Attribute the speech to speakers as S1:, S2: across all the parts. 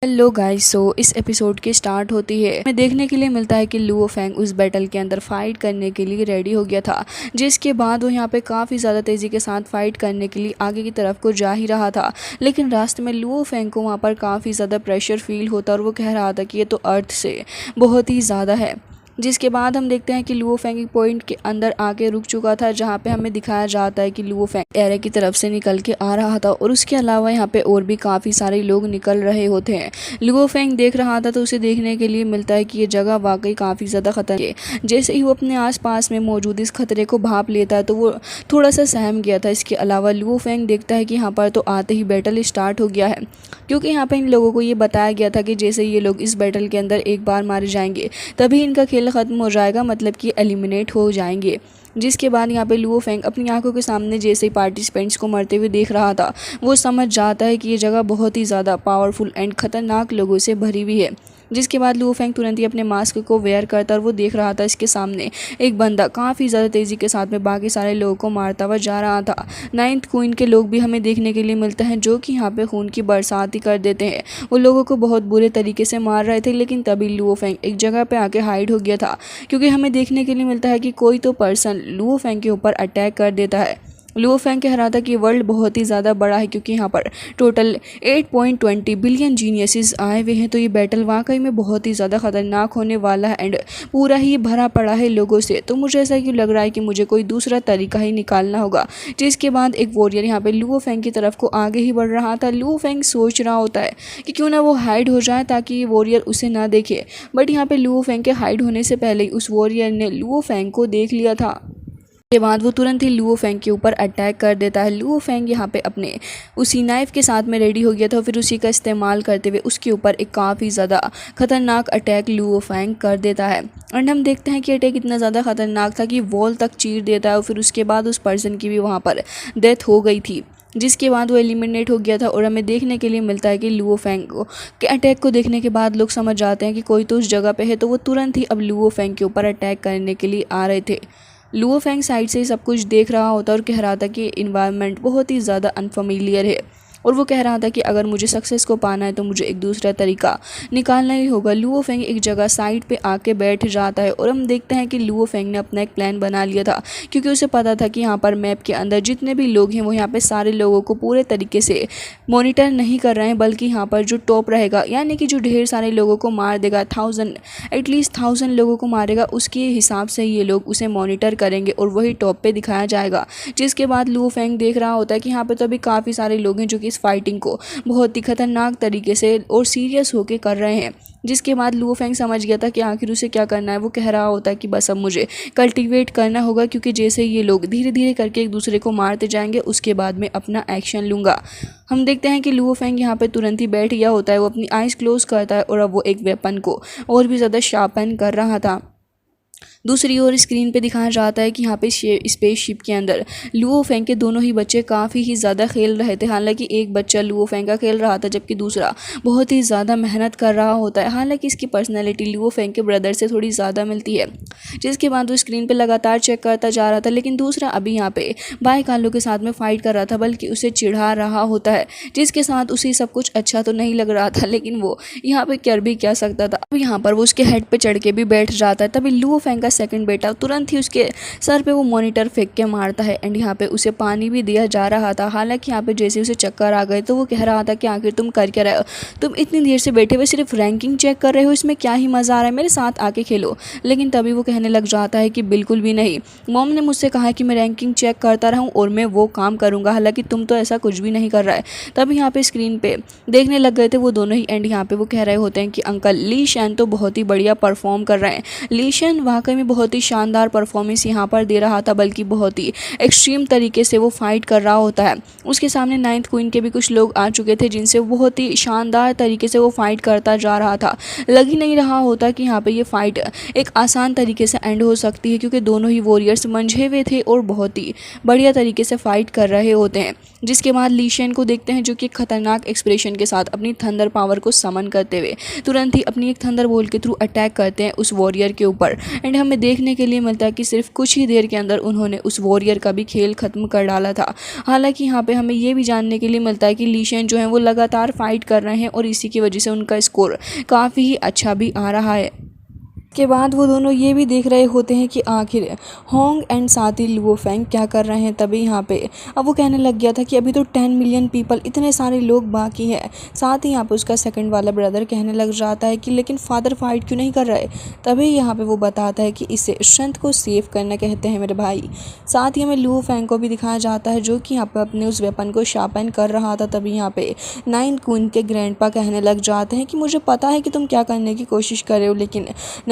S1: Hello guys. इस episode की start होती है हमें देखने के लिए मिलता है कि लुओ फेंग उस बैटल के अंदर फाइट करने के लिए रेडी हो गया था, जिसके बाद वो यहाँ पे काफ़ी ज़्यादा तेज़ी के साथ फाइट करने के लिए आगे की तरफ को जा ही रहा था। लेकिन रास्ते में लुओ फेंग को वहाँ पर काफ़ी ज़्यादा प्रेशर फील होता और वो कह रहा था कि ये तो अर्थ से बहुत ही ज़्यादा है। जिसके बाद हम देखते हैं कि लुओ फेंग एक पॉइंट के अंदर आके रुक चुका था, जहाँ पे हमें दिखाया जाता है कि लुओ फेंग एरे की तरफ से निकल के आ रहा था और उसके अलावा यहाँ पे और भी काफ़ी सारे लोग निकल रहे होते हैं। लुओ फेंग देख रहा था तो उसे देखने के लिए मिलता है कि ये जगह वाकई काफ़ी ज़्यादा खतरनाक है। जैसे ही वो अपने आसपास में मौजूद इस खतरे को भाप लेता है तो वो थोड़ा सा सहम गया था। इसके अलावा लुओ फेंग देखता है कि यहाँ पर तो आते ही बैटल स्टार्ट हो गया है, क्योंकि यहाँ पर इन लोगों को ये बताया गया था कि जैसे ये लोग इस बैटल के अंदर एक बार मारे जाएंगे तभी इनका खेल ख़त्म हो जाएगा, मतलब कि एलिमिनेट हो जाएंगे। जिसके बाद यहाँ पे लुओ फेंग अपनी आंखों के सामने जैसे ही पार्टिसिपेंट्स को मरते हुए देख रहा था, वो समझ जाता है कि ये जगह बहुत ही ज़्यादा पावरफुल एंड ख़तरनाक लोगों से भरी हुई है। जिसके बाद लुओ फेंग तुरंत ही अपने मास्क को वेयर करता और वो देख रहा था इसके सामने एक बंदा काफ़ी ज़्यादा तेज़ी के साथ में बाकी सारे लोगों को मारता हुआ जा रहा था। नाइन्थ क्वीन के लोग भी हमें देखने के लिए मिलते हैं, जो कि यहाँ पे खून की बरसात ही कर देते हैं। वो लोगों को बहुत बुरे तरीके से मार रहे थे, लेकिन तभी लुओ फेंग एक जगह पे आके हाइड हो गया था, क्योंकि हमें देखने के लिए मिलता है कि कोई तो पर्सन लुओ फेंग के ऊपर अटैक कर देता है। लुओ फेंग कह रहा था कि वर्ल्ड बहुत ही ज़्यादा बड़ा है, क्योंकि यहाँ पर टोटल 8.20 बिलियन जीनियसेस आए हुए हैं, तो ये बैटल वाकई में बहुत ही ज़्यादा ख़तरनाक होने वाला है एंड पूरा ही भरा पड़ा है लोगों से। तो मुझे ऐसा क्यों लग रहा है कि मुझे कोई दूसरा तरीका ही निकालना होगा। जिसके बाद एक वॉरियर यहाँ पे लुओ फेंग की तरफ को आगे ही बढ़ रहा था। लुओ फेंग सोच रहा होता है कि क्यों ना वो हाइड हो जाए ताकि ये वॉरियर उसे ना देखे, बट यहाँ पे लुओ फेंग के हाइड होने से पहले ही उस वॉरियर ने लुओ फेंग को देख लिया था। के बाद वो तुरंत ही लुओ फेंग के ऊपर अटैक कर देता है। लुओ फेंग यहाँ पे अपने उसी नाइफ के साथ में रेडी हो गया था, फिर उसी का इस्तेमाल करते हुए उसके ऊपर एक काफ़ी ज़्यादा खतरनाक अटैक लुओ फेंग कर देता है। एंड हम देखते हैं कि अटैक इतना ज़्यादा खतरनाक था कि वॉल तक चीर देता है और फिर उसके बाद उस पर्सन की भी वहाँ पर डेथ हो गई थी। जिसके बाद वो एलिमिनेट हो गया था और हमें देखने के लिए मिलता है कि लुओ फेंग के अटैक को देखने के बाद लोग समझ जाते हैं कि कोई तो उस जगह पे है, तो वो तुरंत ही अब लुओ फेंग के ऊपर अटैक करने के लिए आ रहे थे। लुओ फेंग साइड से ही सब कुछ देख रहा होता और कह रहा था कि इन्वायरमेंट बहुत ही ज़्यादा अनफेमिलियर है और वो कह रहा था कि अगर मुझे सक्सेस को पाना है तो मुझे एक दूसरा तरीका निकालना ही होगा। लुओ फेंग एक जगह साइड पे आके बैठ जाता है और हम देखते हैं कि लुओ फेंग ने अपना एक प्लान बना लिया था, क्योंकि उसे पता था कि यहाँ पर मैप के अंदर जितने भी लोग हैं वो यहाँ पे सारे लोगों को पूरे तरीके से मॉनिटर नहीं कर रहे हैं, बल्कि यहाँ पर जो टॉप रहेगा यानी कि जो ढेर सारे लोगों को मार देगा, एटलीस्ट 1000 लोगों को मारेगा, उसके हिसाब से ये लोग उसे मॉनिटर करेंगे और वही टॉप पे दिखाया जाएगा। जिसके बाद लुओ फेंग देख रहा होता है कि यहाँ पे तो अभी काफ़ी सारे लोग हैं जो कि इस फाइटिंग को बहुत ही खतरनाक तरीके से और सीरियस होके कर रहे हैं। जिसके बाद लुओ फेंग समझ गया था कि आखिर उसे क्या करना है। वो कह रहा होता है कि बस अब मुझे कल्टीवेट करना होगा, क्योंकि जैसे ये लोग धीरे धीरे करके एक दूसरे को मारते जाएंगे उसके बाद में अपना एक्शन लूँगा। हम देखते हैं कि लुओ फेंग यहाँ पे तुरंत ही बैठ गया होता है, वो अपनी आइज़ क्लोज करता है और अब वो एक वेपन को और भी ज़्यादा शार्पन कर रहा था। दूसरी ओर स्क्रीन पे दिखाया जाता है कि यहाँ पे स्पेसशिप के अंदर लुओ फेंग के दोनों ही बच्चे काफ़ी ही ज़्यादा खेल रहे थे। हालांकि एक बच्चा लुओ फेंग का खेल रहा था जबकि दूसरा बहुत ही ज़्यादा मेहनत कर रहा होता है। हालांकि इसकी पर्सनैलिटी लुओ फेंग के ब्रदर से थोड़ी ज़्यादा मिलती है। जिसके बाद वो स्क्रीन पर लगातार चेक करता जा रहा था, लेकिन दूसरा अभी यहाँ पे बाई कालो के साथ में फाइट कर रहा था, बल्कि उसे चिढ़ा रहा होता है, जिसके साथ उसे सब कुछ अच्छा तो नहीं लग रहा था, लेकिन वो यहाँ पे कर भी क्या सकता था। अब यहाँ पर वो उसके हेड पे चढ़ के भी बैठ जाता है। तभी लुओ फेंग का सेकंड बेटा तुरंत ही उसके सर पे वो मॉनिटर फेंक के मारता है एंड यहाँ पे उसे पानी भी दिया जा रहा था। हालांकि यहाँ पे जैसे उसे चक्कर आ गए तो वो कह रहा था कि आखिर तुम कर क्या रहे हो, तुम इतनी देर से बैठे हुए सिर्फ रैंकिंग चेक कर रहे हो, इसमें क्या ही मज़ा आ रहा है, मेरे साथ आके खेलो। लेकिन तभी वो कहने लग जाता है कि बिल्कुल भी नहीं, मॉम ने मुझसे कहा है कि मैं रैंकिंग चेक करता रहूँ और मैं वो काम करूँगा, हालांकि तुम तो ऐसा कुछ भी नहीं कर रहा है। तब यहाँ पे स्क्रीन पे देखने लग गए थे वो दोनों ही एंड यहाँ पे वो कह रहे होते हैं कि अंकल ली शैन तो बहुत ही बढ़िया परफॉर्म कर रहे हैं। ली शैन वाकई में बहुत ही शानदार परफॉर्मेंस यहाँ पर दे रहा था, बल्कि बहुत ही एक्सट्रीम तरीके से वो फाइट कर रहा होता है। उसके सामने नाइन्थ क्वीन के भी कुछ लोग आ चुके थे जिनसे बहुत ही शानदार तरीके से वो फाइट करता जा रहा था। लग ही नहीं रहा होता कि यहाँ पे ये फाइट एक आसान तरीके से एंड हो सकती है, क्योंकि दोनों ही वॉरियर्स मंझे हुए थे और बहुत ही बढ़िया तरीके से फाइट कर रहे होते हैं। जिसके बाद ली शैन को देखते हैं जो कि खतरनाक एक्सप्रेशन के साथ अपनी थंडर पावर को समन करते हुए तुरंत ही अपनी एक थंडर बोल के थ्रू अटैक करते हैं उस वॉरियर के ऊपर। एंड हम हमें देखने के लिए मिलता है कि सिर्फ कुछ ही देर के अंदर उन्होंने उस वॉरियर का भी खेल खत्म कर डाला था। हालांकि यहाँ पे हमें ये भी जानने के लिए मिलता है कि ली शेन जो है वो लगातार फाइट कर रहे हैं और इसी की वजह से उनका स्कोर काफ़ी ही अच्छा भी आ रहा है। के बाद वो दोनों ये भी देख रहे होते हैं कि आखिर होंग एंड साथ ही लुओ फेंग क्या कर रहे हैं। तभी यहाँ पे अब वो कहने लग गया था कि अभी तो 10 मिलियन पीपल, इतने सारे लोग बाकी हैं। साथ ही यहाँ पे उसका सेकंड वाला ब्रदर कहने लग जाता है कि लेकिन फादर फाइट क्यों नहीं कर रहे। तभी यहाँ पे वो बताता है कि इसे स्ट्रेंथ को सेव करना कहते हैं मेरे भाई। साथ ही हमें लुओ फेंग को भी दिखाया जाता है जो कि यहाँ पे अपने उस वेपन को शार्पन कर रहा था। तभी यहाँ पे 9 क्वीन के ग्रैंडपा कहने लग जाते हैं कि मुझे पता है कि तुम क्या करने की कोशिश कर रहे हो, लेकिन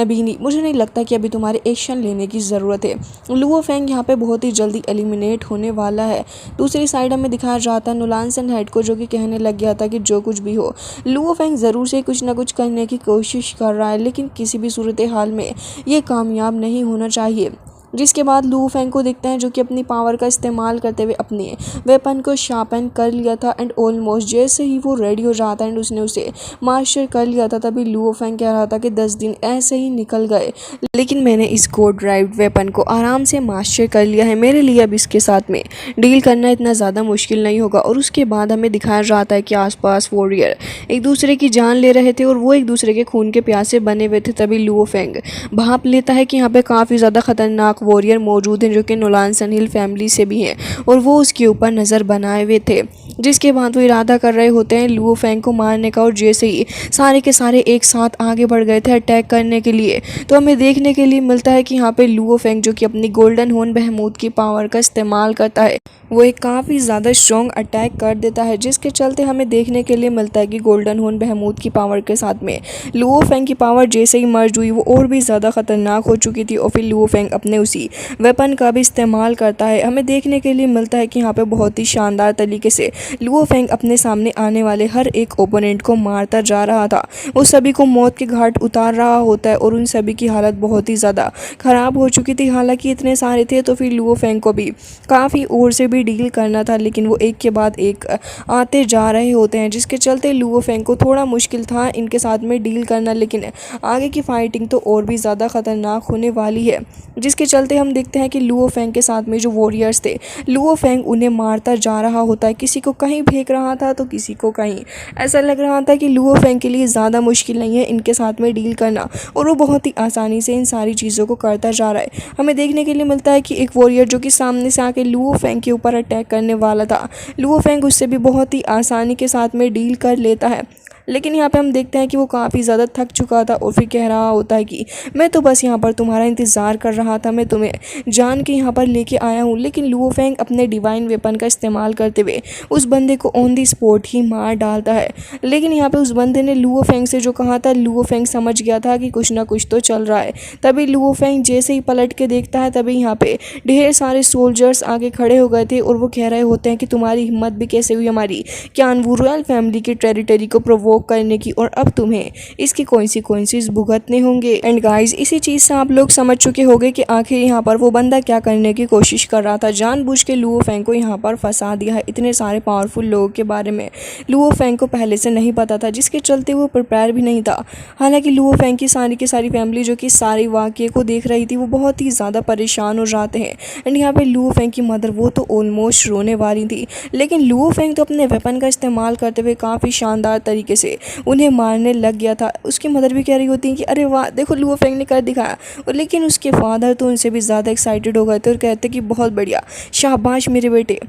S1: मुझे नहीं लगता कि अभी तुम्हारे एक्शन लेने की ज़रूरत है। लुओ फेंग यहाँ पे बहुत ही जल्दी एलिमिनेट होने वाला है। दूसरी साइड हमें दिखाया जाता है नुलान सन हेड को, जो कि कहने लग गया था कि जो कुछ भी हो लुओ फेंग ज़रूर से कुछ ना कुछ करने की कोशिश कर रहा है, लेकिन किसी भी सूरत हाल में ये कामयाब नहीं होना चाहिए। जिसके बाद लुओ फेंग को देखते हैं जो कि अपनी पावर का इस्तेमाल करते हुए अपने वेपन को शार्पन कर लिया था एंड ऑलमोस्ट जैसे ही वो रेडी हो जाता है एंड उसने उसे मास्टर कर लिया था, तभी लुओ फेंग कह रहा था कि 10 दिन ऐसे ही निकल गए, लेकिन मैंने इस कोड ड्राइव वेपन को आराम से मास्टर कर लिया है। मेरे लिए अब इसके साथ में डील करना इतना ज़्यादा मुश्किल नहीं होगा। और उसके बाद हमें दिखाया जाता है कि आसपास वॉरियर एक दूसरे की जान ले रहे थे और वो एक दूसरे के खून के प्यासे बने हुए थे। तभी लुओ फेंग भाप लेता है कि यहाँ पे काफ़ी ज़्यादा खतरनाक वॉरियर मौजूद हैं जो कि नुलान सन हिल फैमिली से भी हैं और वो उसके ऊपर नज़र बनाए हुए थे। जिसके बाद वो इरादा कर रहे होते हैं लुओ फेंग को मारने का, और जैसे ही सारे के सारे एक साथ आगे बढ़ गए थे अटैक करने के लिए, तो हमें देखने के लिए मिलता है कि यहाँ पे लुओ फेंग जो कि अपनी गोल्डन हॉर्न बहमूद की पावर का इस्तेमाल करता है, वो एक काफ़ी ज़्यादा स्ट्रॉन्ग अटैक कर देता है। जिसके चलते हमें देखने के लिए मिलता है कि गोल्डन हॉर्न बहमूद की पावर के साथ में लुओ फेंग की पावर जैसे ही मर्ज हुई वो और भी ज़्यादा खतरनाक हो चुकी थी, और फिर लुओ फेंग अपने उसी वेपन का भी इस्तेमाल करता है। हमें देखने के लिए मिलता है कि यहाँ पे बहुत ही शानदार तरीके से लुओ फेंग अपने सामने आने वाले हर एक ओपोनेंट को मारता जा रहा था। वो सभी को मौत के घाट उतार रहा होता है और उन सभी की हालत बहुत ही ज़्यादा ख़राब हो चुकी थी। हालांकि इतने सारे थे तो फिर लुओ फेंग को भी काफ़ी और से भी डील करना था, लेकिन वो एक के बाद एक आते जा रहे होते हैं, जिसके चलते लुओ फेंग को थोड़ा मुश्किल था इनके साथ में डील करना। लेकिन आगे की फाइटिंग तो और भी ज़्यादा ख़तरनाक होने वाली है, जिसके चलते हम देखते हैं कि लुओ फेंग के साथ में जो वॉरियर्स थे लुओ फेंग उन्हें मारता जा रहा होता है। किसी को कहीं फेंक रहा था तो किसी को कहीं। ऐसा लग रहा था कि लुओ फेंग के लिए ज़्यादा मुश्किल नहीं है इनके साथ में डील करना, और वो बहुत ही आसानी से इन सारी चीज़ों को करता जा रहा है। हमें देखने के लिए मिलता है कि एक वॉरियर जो कि सामने से आके लुओ फेंग के ऊपर अटैक करने वाला था, लुओ फेंग उससे भी बहुत ही आसानी के साथ में डील कर लेता है। लेकिन यहाँ पे हम देखते हैं कि वो काफ़ी ज़्यादा थक चुका था और फिर कह रहा होता है कि मैं तो बस यहाँ पर तुम्हारा इंतज़ार कर रहा था, मैं तुम्हें जान के यहाँ पर लेके आया हूँ। लेकिन लुओ फेंग अपने डिवाइन वेपन का इस्तेमाल करते हुए उस बंदे को ऑन दी स्पॉट ही मार डालता है। लेकिन यहाँ पे उस बंदे ने लुओ फेंग से जो कहा था, लुओ फेंग समझ गया था कि कुछ ना कुछ तो चल रहा है। तभी लुओ फेंग जैसे ही पलट के देखता है, तभी यहाँ पे ढेर सारे सोल्जर्स आगे खड़े हो गए थे और वो कह रहे होते हैं कि तुम्हारी हिम्मत भी कैसे हुई हमारी क्यानवू रॉयल फैमिली की टेरिटरी को प्रोवोक करने की, और अब तुम्हें इसकी कॉन्सिक्वेंसेस भुगतने होंगे। एंड गाइस, इसी चीज़ से आप लोग समझ चुके होंगे कि आखिर यहाँ पर वो बंदा क्या करने की कोशिश कर रहा था। जानबूझ के लुओ फेंग को यहाँ पर फंसा दिया है। इतने सारे पावरफुल लोगों के बारे में लुओ फेंग को पहले से नहीं पता था, जिसके चलते वो प्रिपेयर भी नहीं था। हालांकि लुओ फेंग की सारी फैमिली जो कि सारी वाक़ये को देख रही थी, वो बहुत ही ज़्यादा परेशान हो जाते हैं। एंड यहाँ पे लुओ फेंग की मदर वो तो ऑलमोस्ट रोने वाली थी, लेकिन लुओ फेंग तो अपने वेपन का इस्तेमाल करते हुए काफ़ी शानदार तरीके से उन्हें मारने लग गया था। उसकी मदर भी कह रही होती है कि अरे वाह, देखो लुओ फेंग ने कर दिखाया। और लेकिन उसके फादर तो उनसे भी ज़्यादा एक्साइटेड हो गए थे और कहते कि बहुत बढ़िया, शाबाश मेरे बेटे।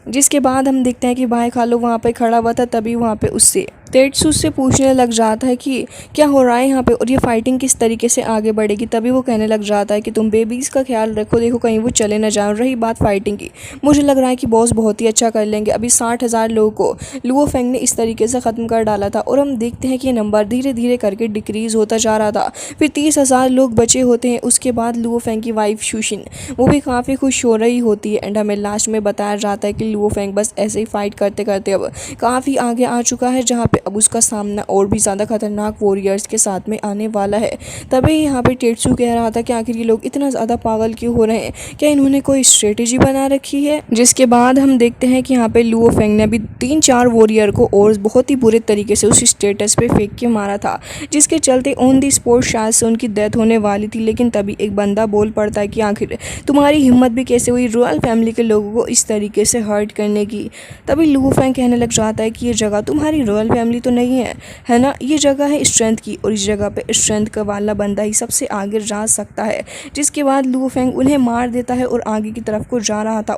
S1: जिसके बाद हम देखते हैं कि भाई खालो वहाँ पे खड़ा हुआ था, तभी वहाँ पे उससे तेट्सू से पूछने लग जाता है कि क्या हो रहा है यहाँ पे और ये फाइटिंग किस तरीके से आगे बढ़ेगी। तभी वो कहने लग जाता है कि तुम बेबीज़ का ख्याल रखो, देखो कहीं वो चले ना जाओ। रही बात फाइटिंग की, मुझे लग रहा है कि बॉस बहुत ही अच्छा कर लेंगे। अभी 60,000 लोगों को लुओ फेंग ने इस तरीके से ख़त्म कर डाला था और हम देखते हैं कि ये नंबर धीरे धीरे करके डिक्रीज़ होता जा रहा था। फिर 30,000 लोग बचे होते हैं। उसके बाद लुओ फेंग की वाइफ शुशिन वो भी काफ़ी खुश हो रही होती है। एंड हमें लास्ट में बताया जाता है कि लुओ फेंग बस ऐसे ही फाइट करते करते अब काफ़ी आगे आ चुका है, जहाँ पे अब उसका सामना और भी ज़्यादा खतरनाक वॉरियर्स के साथ में आने वाला है। तभी यहाँ पे टेट्सू कह रहा था कि आखिर ये लोग इतना ज़्यादा पागल क्यों हो रहे हैं, क्या इन्होंने कोई स्ट्रेटेजी बना रखी है। जिसके बाद हम देखते हैं कि यहाँ पे लुओ फेंग ने अभी 3-4 वॉरियर को और बहुत ही बुरे तरीके से उस स्टेटस पे फेंक के मारा था, जिसके चलते ऑन दी स्पॉट शायद से उनकी डेथ होने वाली थी। लेकिन तभी एक बंदा बोल पड़ता है कि आखिर तुम्हारी हिम्मत भी कैसे हुई रॉयल फैमिली के लोगों को इस तरीके से हर्ट करने की। तभी लुओ फेंग कहने लग जाता है कि ये जगह तुम्हारी रॉयल फैमिली तो नहीं है ना, ये जगह है स्ट्रेंथ की, और इस जगह पे स्ट्रेंथ का वाला बंदा ही सबसे आगे जा सकता है। जिसके बाद लुओ फेंग उन्हें मार देता है और आगे की तरफ को जा रहा था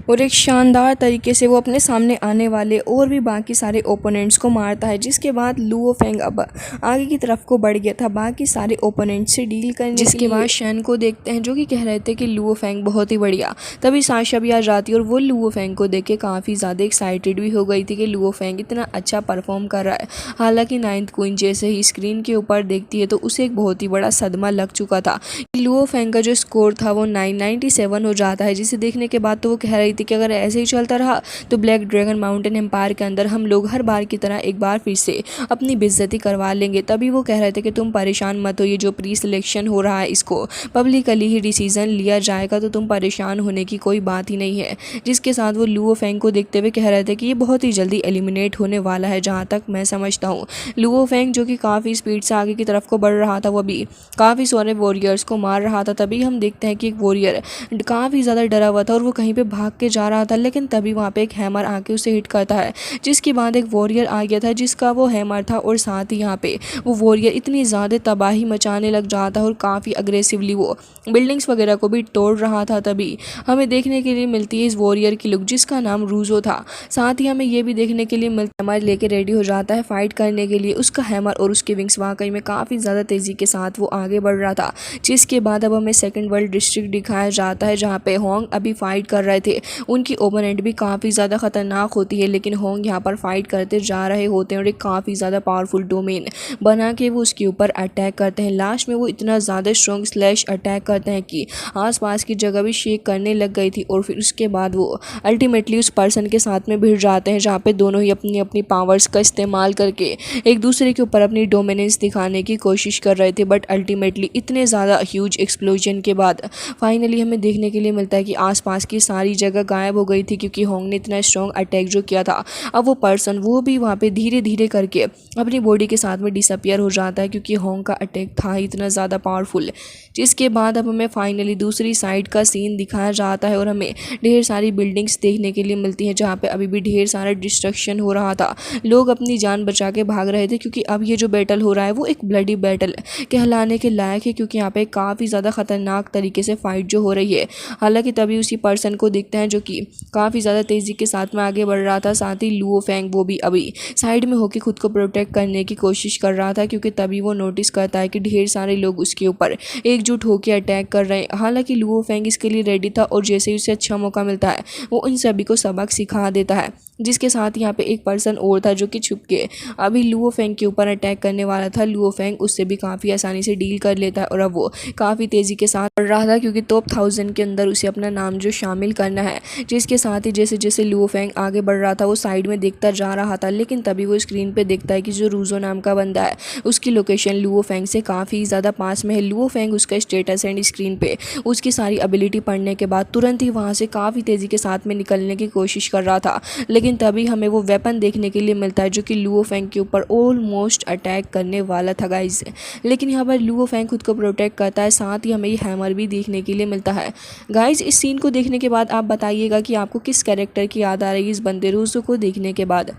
S1: और एक शानदार तरीके से वो अपने सामने आने वाले और भी बाकी सारे ओपोनेंट्स को मारता है। जिसके बाद लुओ फेंग अब आगे की तरफ को बढ़ गया था बाकी सारे ओपोनेंट से डील करने। जिसके बाद शैन को देखते हैं जो कि कह रहे थे कि लुओ फेंग बहुत ही बढ़िया। तभी साशा भी आ जाती है और वो लुओ फेंग को देख के काफ़ी ज़्यादा एक्साइटेड भी हो गई थी कि लुओ फेंग इतना अच्छा परफॉर्म कर रहा है। हालांकि नाइन्थ क्वीन जैसे ही स्क्रीन के ऊपर देखती है तो उसे एक बहुत ही बड़ा सदमा लग चुका था। लुओ फेंग का जो स्कोर था वो 997 हो जाता है, जिसे देखने के बाद तो वो कह रही थी कि अगर ऐसे ही चलता रहा तो ब्लैक ड्रैगन माउंटेन एम्पायर के अंदर हम लोग हर बार की तरह एक बार फिर से अपनी बेइज्जती करवा लेंगे। तभी वो कह रहे थे कि तुम परेशान मत हो, ये जो प्री सिलेक्शन हो रहा है इसको पब्लिकली ही डिसीजन लिया जाएगा, तो तुम परेशान होने की कोई बात ही नहीं है। जिसके साथ वो लुओ फेंग को देखते हुए कह रहे थे कि ये बहुत ही जल्दी एलिमिनेट होने वाला है जहाँ तक मैं समझता हूँ। लुओ फेंग जो कि काफ़ी स्पीड से आगे की तरफ को बढ़ रहा था, वो भी काफ़ी सारे वॉरियर्स को मार रहा था। तभी हम देखते हैं कि एक वॉरियर काफ़ी ज़्यादा डरा हुआ था और वो कहीं पे भाग के जा रहा था, लेकिन तभी वहाँ पे एक हैमर आके उसे हिट करता है। जिसके बाद एक वॉरियर आ गया था जिसका वो हैमर था, और साथ ही यहाँ पे वो वॉरियर इतनी ज़्यादा तबाही मचाने लग जाता है और काफ़ी अग्रेसिवली वो बिल्डिंग्स वगैरह को भी तोड़ रहा था। तभी हमें देखने के लिए मिलती है इस वॉरियर की लुक जिसका नाम रूजो था। साथ ही हमें ये भी देखने के लिए मिलता है हैमर लेके रेडी हो जाता है फाइट करने के लिए। उसका हैमर और उसके विंग्स वाकई में काफ़ी ज़्यादा तेज़ी के साथ वो आगे बढ़ रहा था। जिसके बाद अब हमें सेकेंड वर्ल्ड डिस्ट्रिक्ट दिखाया जाता है जहाँ पे होंग अभी फाइट कर रहे थे। उनकी ओपोनेंट भी काफ़ी ज़्यादा खतरनाक होती है, लेकिन होंग यहाँ पर फाइट करते जा रहे होते हैं और एक काफ़ी ज़्यादा पावरफुल डोमेन बना के वो उसके ऊपर अटैक करते हैं। लास्ट में वो इतना ज़्यादा स्ट्रॉन्ग स्लैश अटैक करते हैं कि आसपास की जगह भी शेक करने लग गई थी, और फिर उसके बाद वो अल्टीमेटली उस पर्सन के साथ में भिड़ जाते हैं जहाँ पे दोनों ही अपनी अपनी पावर्स का इस्तेमाल करके एक दूसरे के ऊपर अपनी डोमिनेंस दिखाने की कोशिश कर रहे थे। बट अल्टीमेटली इतने ज़्यादा ह्यूज एक्सप्लोजन के बाद फाइनली हमें देखने के लिए मिलता है कि आसपास की सारी जगह गायब हो गई थी, क्योंकि होंग ने इतना स्ट्रॉन्ग अटैक जो किया था। अब वो पर्सन वो भी वहाँ पे धीरे धीरे करके अपनी बॉडी के साथ में डिसअपियर हो जाता है, क्योंकि होंग का अटैक था इतना ज़्यादा पावरफुल। जिसके बाद अब हमें फाइनली दूसरी साइड का सीन दिखाया जाता है और हमें ढेर सारी बिल्डिंग्स देखने के लिए मिलती हैं जहाँ पे अभी भी ढेर सारा डिस्ट्रक्शन हो रहा था। लोग अपनी जान बचा के भाग रहे थे, क्योंकि अब ये जो बैटल हो रहा है वो एक ब्लडी बैटल कहलाने के लायक है, क्योंकि यहाँ पे काफ़ी ज़्यादा खतरनाक तरीके से फाइट जो हो रही है। हालांकि तभी उसी पर्सन को देखते हैं जो कि काफ़ी ज़्यादा तेज़ी के साथ में आगे बढ़ रहा था। साथ ही लुओ फेंग वो भी अभी साइड में होकर खुद को प्रोटेक्ट करने की कोशिश कर रहा था, क्योंकि तभी वो नोटिस करता है कि ढेर सारे लोग उसके ऊपर एकजुट होकर अटैक कर रहे हैं। हालांकि लुओ फेंग इसके लिए रेडी था और जैसे ही उसे अच्छा मौका मिलता है वो उन सभी को सबक सिखा देता है। जिसके साथ यहाँ पे एक पर्सन और था जो कि छुप के अभी लुओ फेंग के ऊपर अटैक करने वाला था। लुओ फेंग उससे भी काफ़ी आसानी से डील कर लेता है और अब वो काफ़ी तेज़ी के साथ बढ़ रहा था, क्योंकि टॉप 1000 के अंदर उसे अपना नाम जो शामिल करना है। जिसके साथ ही जैसे जैसे लुओ फेंग आगे बढ़ रहा था वो साइड में देखता जा रहा था, लेकिन तभी वो स्क्रीन पे देखता है कि जो रूजो नाम का बंदा है उसकी लोकेशन लुओ फेंग से काफ़ी ज़्यादा पास में है। लुओ फेंग उसका स्टेटस एंड स्क्रीन पे उसकी सारी एबिलिटी पढ़ने के बाद तुरंत ही वहाँ से काफ़ी तेज़ी के साथ में निकलने की कोशिश कर रहा था, लेकिन तभी हमें वो वेपन देखने के लिए मिलता है जो कि लुओ फेंग के ऊपर ऑलमोस्ट अटैक करने वाला था गाइस। लेकिन यहाँ पर लुओ फेंग खुद को प्रोटेक्ट करता है। साथ ही हमें ये हैमर भी देखने के लिए मिलता है। गाइस इस सीन को देखने के बाद आप बताइएगा कि आपको किस कैरेक्टर की याद आ रही है इस बंदे रूजो को देखने के बाद।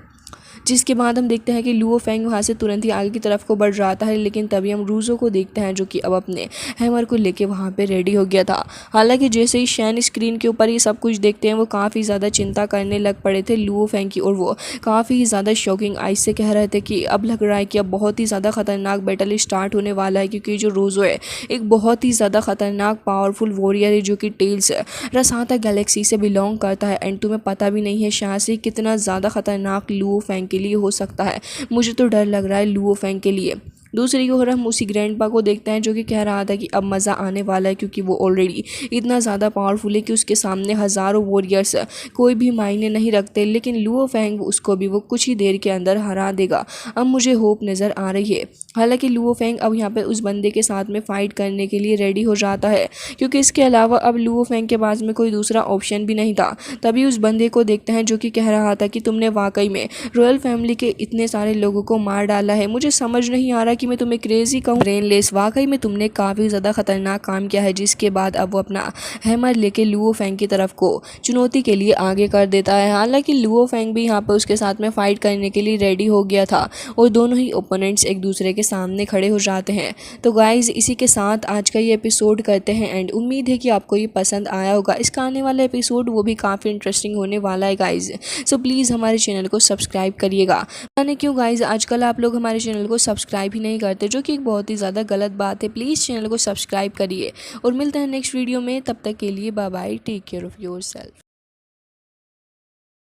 S1: जिसके बाद हम देखते हैं कि लुओ फेंग वहाँ से तुरंत ही आगे की तरफ को बढ़ जाता है, लेकिन तभी हम रूजो को देखते हैं जो कि अब अपने हैमर को लेके वहाँ पे रेडी हो गया था। हालांकि जैसे ही शैन स्क्रीन के ऊपर ये सब कुछ देखते हैं वो काफ़ी ज़्यादा चिंता करने लग पड़े थे लुओ फेंग की, और वो काफ़ी ज़्यादा शॉकिंग आइज से कह रहे थे कि अब लग रहा है कि अब बहुत ही ज़्यादा खतरनाक बैटल स्टार्ट होने वाला है, क्योंकि जो रूजो है एक बहुत ही ज़्यादा खतरनाक पावरफुल वॉरियर है जो कि टेल्स रसाता गैलेक्सी से बिलोंग करता है। एंड तुम्हें पता भी नहीं है शायद से कितना ज़्यादा खतरनाक लुओ फेंग के लिए हो सकता है। मुझे तो डर लग रहा है लुओ फेंग के लिए। दूसरी ओर हम उसी ग्रैंडपा को देखते हैं जो कि कह रहा था कि अब मज़ा आने वाला है, क्योंकि वो ऑलरेडी इतना ज़्यादा पावरफुल है कि उसके सामने हज़ारों वॉरियर्स कोई भी मायने नहीं रखते। लेकिन लुओ फेंग उसको भी वो कुछ ही देर के अंदर हरा देगा। अब मुझे होप नज़र आ रही है। हालांकि लुओ फेंग अब यहाँ पे उस बंदे के साथ में फ़ाइट करने के लिए रेडी हो जाता है, क्योंकि इसके अलावा अब लुओ फेंग के पास में कोई दूसरा ऑप्शन भी नहीं था। तभी उस बंदे को देखते हैं जो कि कह रहा था कि तुमने वाकई में रॉयल फैमिली के इतने सारे लोगों को मार डाला है। मुझे समझ नहीं आ रहा कि मैं तुम्हें क्रेजी कहूँ ब्रेनलेस, वाकई में तुमने काफ़ी ज़्यादा खतरनाक काम किया है। जिसके बाद अब वो अपना हैमर लेके लुओ फेंग की तरफ को चुनौती के लिए आगे कर देता है। हालांकि लुओ फेंग भी यहाँ पर उसके साथ में फ़ाइट करने के लिए रेडी हो गया था और दोनों ही ओपोनेंट्स एक दूसरे के सामने खड़े हो जाते हैं। तो गाइज़ इसी के साथ आज का ये एपिसोड करते हैं एंड उम्मीद है कि आपको ये पसंद आया होगा। इसका आने वाला एपिसोड वो भी काफ़ी इंटरेस्टिंग होने वाला है गाइज़। सो प्लीज़ हमारे चैनल को सब्सक्राइब करिएगा। यानी क्यों गाइज़ आजकल आप लोग हमारे चैनल को सब्सक्राइब ही नहीं करते, जो कि एक बहुत ही ज़्यादा गलत बात है। प्लीज़ चैनल को सब्सक्राइब करिए और मिलते हैं नेक्स्ट वीडियो में। तब तक के लिए bye bye, take care of yourself.